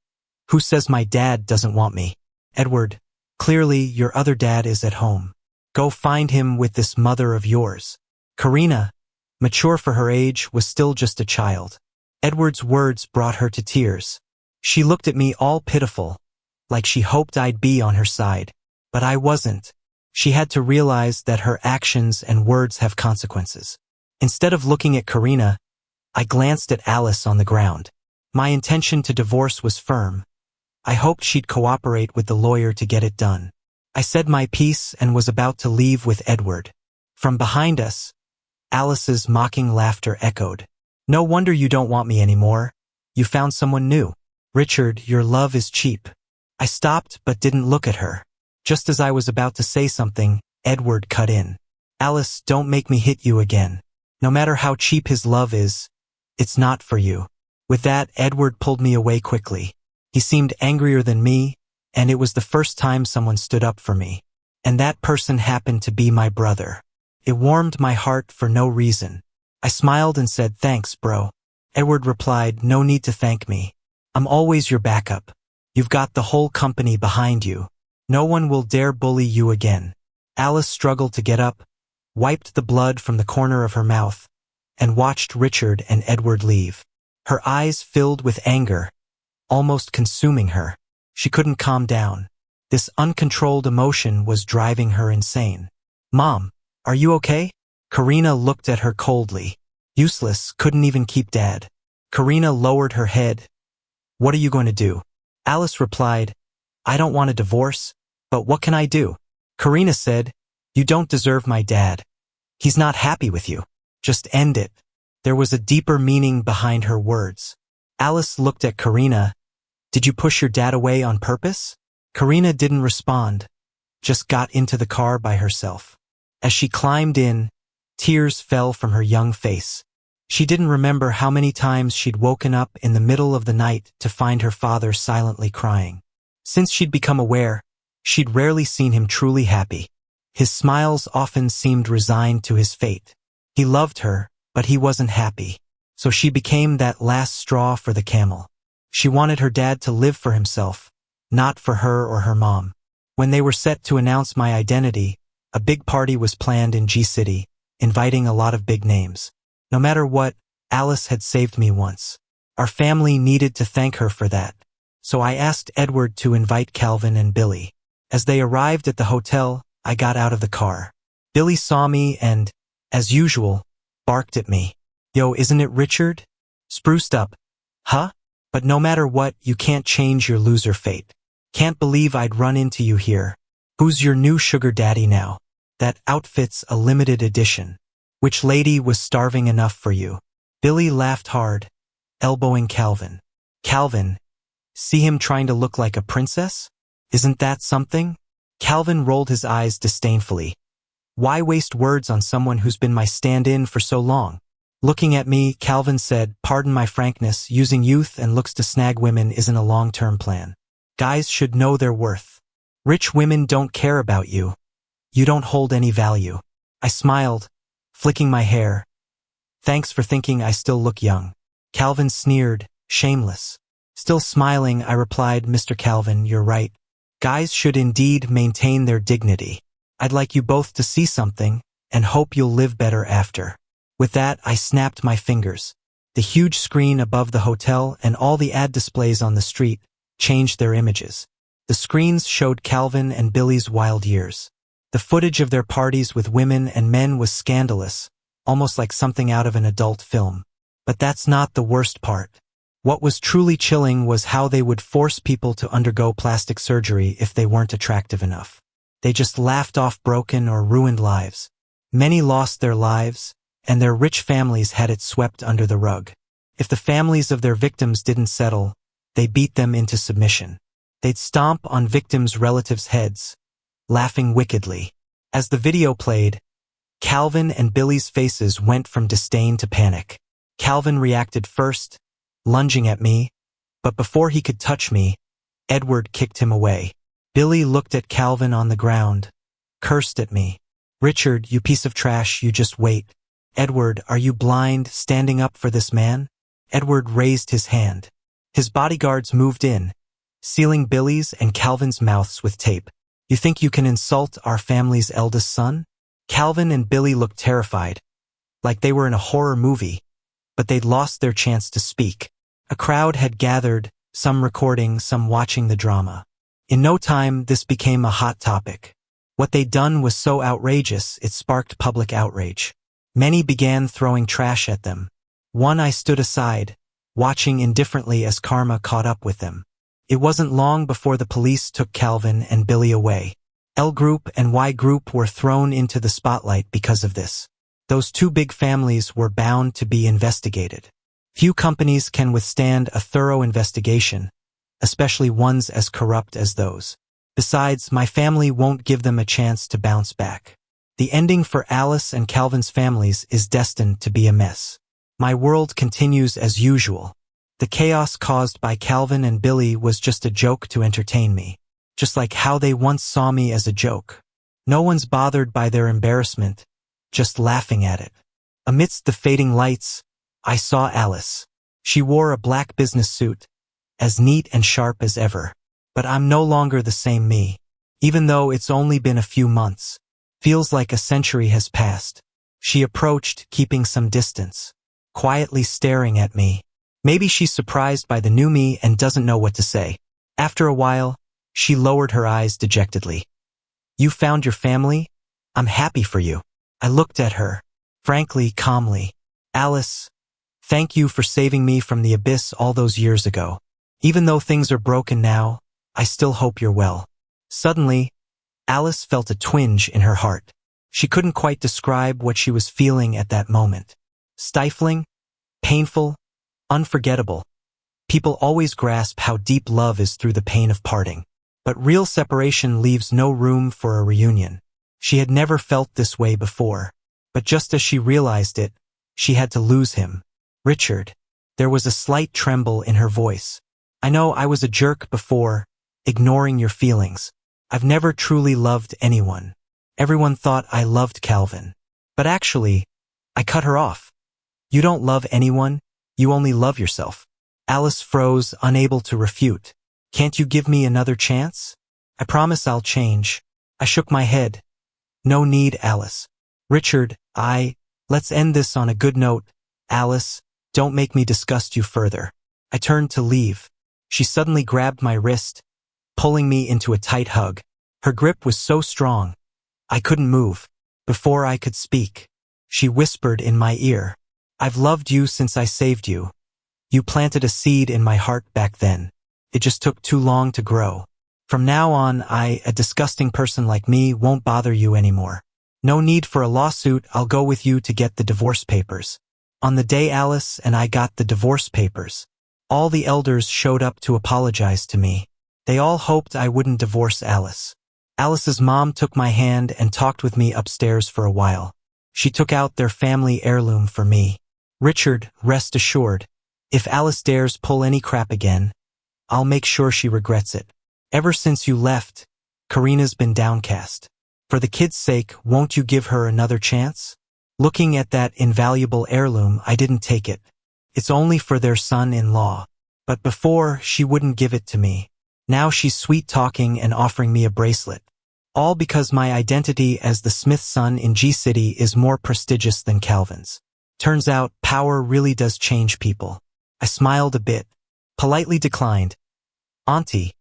"Who says my dad doesn't want me?" "Edward, Clearly, your other dad is at home. Go find him with this mother of yours. Karina, mature for her age, was still just a child. Edward's words brought her to tears. She looked at me all pitiful, like she hoped I'd be on her side. But I wasn't. She had to realize that her actions and words have consequences. Instead of looking at Karina, I glanced at Alice on the ground. My intention to divorce was firm. I hoped she'd cooperate with the lawyer to get it done. I said my piece and was about to leave with Edward. From behind us, Alice's mocking laughter echoed. No wonder you don't want me anymore. You found someone new. Richard, your love is cheap. I stopped but didn't look at her. Just as I was about to say something, Edward cut in. Alice, don't make me hit you again. No matter how cheap his love is, it's not for you. With that, Edward pulled me away quickly. He seemed angrier than me, and it was the first time someone stood up for me. And that person happened to be my brother. It warmed my heart for no reason. I smiled and said, thanks, bro. Edward replied, no need to thank me. I'm always your backup. You've got the whole company behind you. No one will dare bully you again. Alice struggled to get up, wiped the blood from the corner of her mouth, and watched Richard and Edward leave. Her eyes filled with anger, almost consuming her. She couldn't calm down. This uncontrolled emotion was driving her insane. Mom, are you okay? Karina looked at her coldly. Useless, couldn't even keep Dad. Karina lowered her head. What are you going to do? Alice replied, I don't want a divorce, but what can I do? Karina said, you don't deserve my dad. He's not happy with you. Just end it. There was a deeper meaning behind her words. Alice looked at Karina. Did you push your dad away on purpose? Karina didn't respond, just got into the car by herself. As she climbed in, tears fell from her young face. She didn't remember how many times she'd woken up in the middle of the night to find her father silently crying. Since she'd become aware, she'd rarely seen him truly happy. His smiles often seemed resigned to his fate. He loved her, but he wasn't happy. So she became that last straw for the camel. She wanted her dad to live for himself, not for her or her mom. When they were set to announce my identity, a big party was planned in G-City, inviting a lot of big names. No matter what, Alice had saved me once. Our family needed to thank her for that. So I asked Edward to invite Calvin and Billy. As they arrived at the hotel, I got out of the car. Billy saw me and, as usual, barked at me. Yo, isn't it Richard? Spruced up. Huh? But no matter what, you can't change your loser fate. Can't believe I'd run into you here. Who's your new sugar daddy now? That outfit's a limited edition. Which lady was starving enough for you? Billy laughed hard, elbowing Calvin. Calvin, see him trying to look like a princess? Isn't that something? Calvin rolled his eyes disdainfully. Why waste words on someone who's been my stand-in for so long? Looking at me, Calvin said, pardon my frankness, using youth and looks to snag women isn't a long-term plan. Guys should know their worth. Rich women don't care about you. You don't hold any value. I smiled, flicking my hair. Thanks for thinking I still look young. Calvin sneered, shameless. Still smiling, I replied, Mr. Calvin, you're right. Guys should indeed maintain their dignity. I'd like you both to see something, and hope you'll live better after. With that, I snapped my fingers. The huge screen above the hotel and all the ad displays on the street changed their images. The screens showed Calvin and Billy's wild years. The footage of their parties with women and men was scandalous, almost like something out of an adult film. But that's not the worst part. What was truly chilling was how they would force people to undergo plastic surgery if they weren't attractive enough. They just laughed off broken or ruined lives. Many lost their lives, and their rich families had it swept under the rug. If the families of their victims didn't settle, they beat them into submission. They'd stomp on victims' relatives' heads, laughing wickedly. As the video played, Calvin and Billy's faces went from disdain to panic. Calvin reacted first, lunging at me, but before he could touch me, Edward kicked him away. Billy looked at Calvin on the ground, cursed at me. Richard, you piece of trash, you just wait. Edward, are you blind, standing up for this man? Edward raised his hand. His bodyguards moved in, sealing Billy's and Calvin's mouths with tape. You think you can insult our family's eldest son? Calvin and Billy looked terrified, like they were in a horror movie, but they'd lost their chance to speak. A crowd had gathered, some recording, some watching the drama. In no time, this became a hot topic. What they'd done was so outrageous, it sparked public outrage. Many began throwing trash at them. I stood aside, watching indifferently as karma caught up with them. It wasn't long before the police took Calvin and Billy away. L Group and Y Group were thrown into the spotlight because of this. Those two big families were bound to be investigated. Few companies can withstand a thorough investigation, especially ones as corrupt as those. Besides, my family won't give them a chance to bounce back. The ending for Alice and Calvin's families is destined to be a mess. My world continues as usual. The chaos caused by Calvin and Billy was just a joke to entertain me, just like how they once saw me as a joke. No one's bothered by their embarrassment, just laughing at it. Amidst the fading lights, I saw Alice. She wore a black business suit, as neat and sharp as ever. But I'm no longer the same me. Even though it's only been a few months, feels like a century has passed. She approached, keeping some distance, quietly staring at me. Maybe she's surprised by the new me and doesn't know what to say. After a while, she lowered her eyes dejectedly. You found your family? I'm happy for you. I looked at her, frankly, calmly. Alice, thank you for saving me from the abyss all those years ago. Even though things are broken now, I still hope you're well. Suddenly, Alice felt a twinge in her heart. She couldn't quite describe what she was feeling at that moment. Stifling, painful, unforgettable. People always grasp how deep love is through the pain of parting. But real separation leaves no room for a reunion. She had never felt this way before. But just as she realized it, she had to lose him. Richard. There was a slight tremble in her voice. I know I was a jerk before, ignoring your feelings. I've never truly loved anyone. Everyone thought I loved Calvin. But actually, I cut her off. You don't love anyone, you only love yourself. Alice froze, unable to refute. Can't you give me another chance? I promise I'll change. I shook my head. No need, Alice. Richard, let's end this on a good note. Alice, don't make me disgust you further. I turned to leave. She suddenly grabbed my wrist, pulling me into a tight hug. Her grip was so strong, I couldn't move. Before I could speak, she whispered in my ear, I've loved you since I saved you. You planted a seed in my heart back then. It just took too long to grow. From now on, a disgusting person like me, won't bother you anymore. No need for a lawsuit, I'll go with you to get the divorce papers. On the day Alice and I got the divorce papers, all the elders showed up to apologize to me. They all hoped I wouldn't divorce Alice. Alice's mom took my hand and talked with me upstairs for a while. She took out their family heirloom for me. Richard, rest assured, if Alice dares pull any crap again, I'll make sure she regrets it. Ever since you left, Karina's been downcast. For the kid's sake, won't you give her another chance? Looking at that invaluable heirloom, I didn't take it. It's only for their son-in-law. But before, she wouldn't give it to me. Now she's sweet-talking and offering me a bracelet. All because my identity as the Smith's son in G-City is more prestigious than Calvin's. Turns out, power really does change people. I smiled a bit, politely declined. Auntie,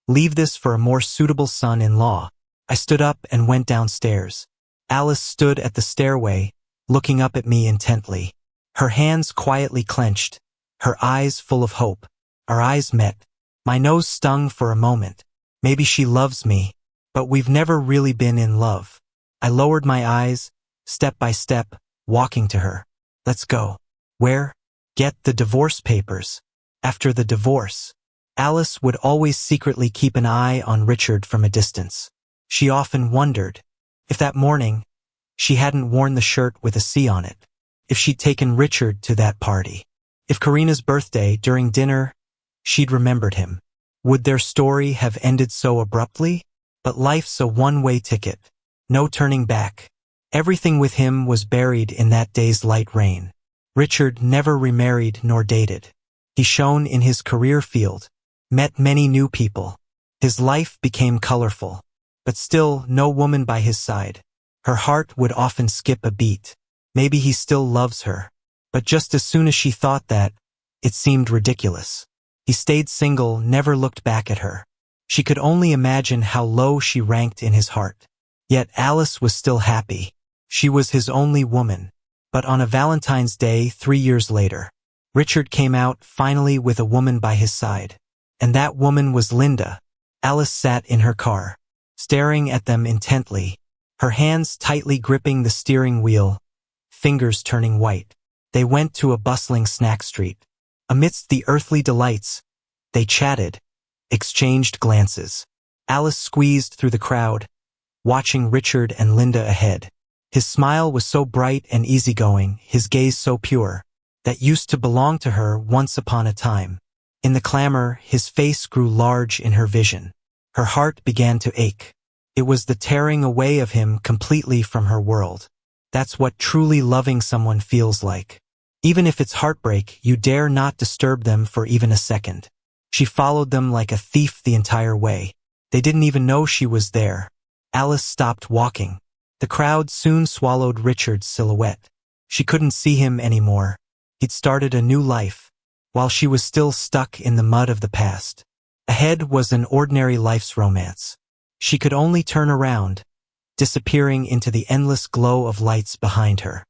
leave this for a more suitable son-in-law. I stood up and went downstairs. Alice stood at the stairway, looking up at me intently. Her hands quietly clenched, her eyes full of hope. Our eyes met. My nose stung for a moment. Maybe she loves me, but we've never really been in love. I lowered my eyes, step by step, walking to her. Let's go. Where? Get the divorce papers. After the divorce, Alice would always secretly keep an eye on Richard from a distance. She often wondered if that morning she hadn't worn the shirt with a C on it. If she'd taken Richard to that party. If Karina's birthday, during dinner, she'd remembered him. Would their story have ended so abruptly? But life's a one-way ticket. No turning back. Everything with him was buried in that day's light rain. Richard never remarried nor dated. He shone in his career field, met many new people. His life became colorful. But still, no woman by his side. Her heart would often skip a beat. Maybe he still loves her. But just as soon as she thought that, it seemed ridiculous. He stayed single, never looked back at her. She could only imagine how low she ranked in his heart. Yet Alice was still happy. She was his only woman. But on a Valentine's Day 3 years later, Richard came out finally with a woman by his side. And that woman was Linda. Alice sat in her car, staring at them intently, her hands tightly gripping the steering wheel, fingers turning white. They went to a bustling snack street. Amidst the earthly delights, they chatted, exchanged glances. Alice squeezed through the crowd, watching Richard and Linda ahead. His smile was so bright and easygoing, his gaze so pure, that used to belong to her once upon a time. In the clamor, his face grew large in her vision. Her heart began to ache. It was the tearing away of him completely from her world. That's what truly loving someone feels like. Even if it's heartbreak, you dare not disturb them for even a second. She followed them like a thief the entire way. They didn't even know she was there. Alice stopped walking. The crowd soon swallowed Richard's silhouette. She couldn't see him anymore. He'd started a new life, while she was still stuck in the mud of the past. Ahead was an ordinary life's romance. She could only turn around, disappearing into the endless glow of lights behind her.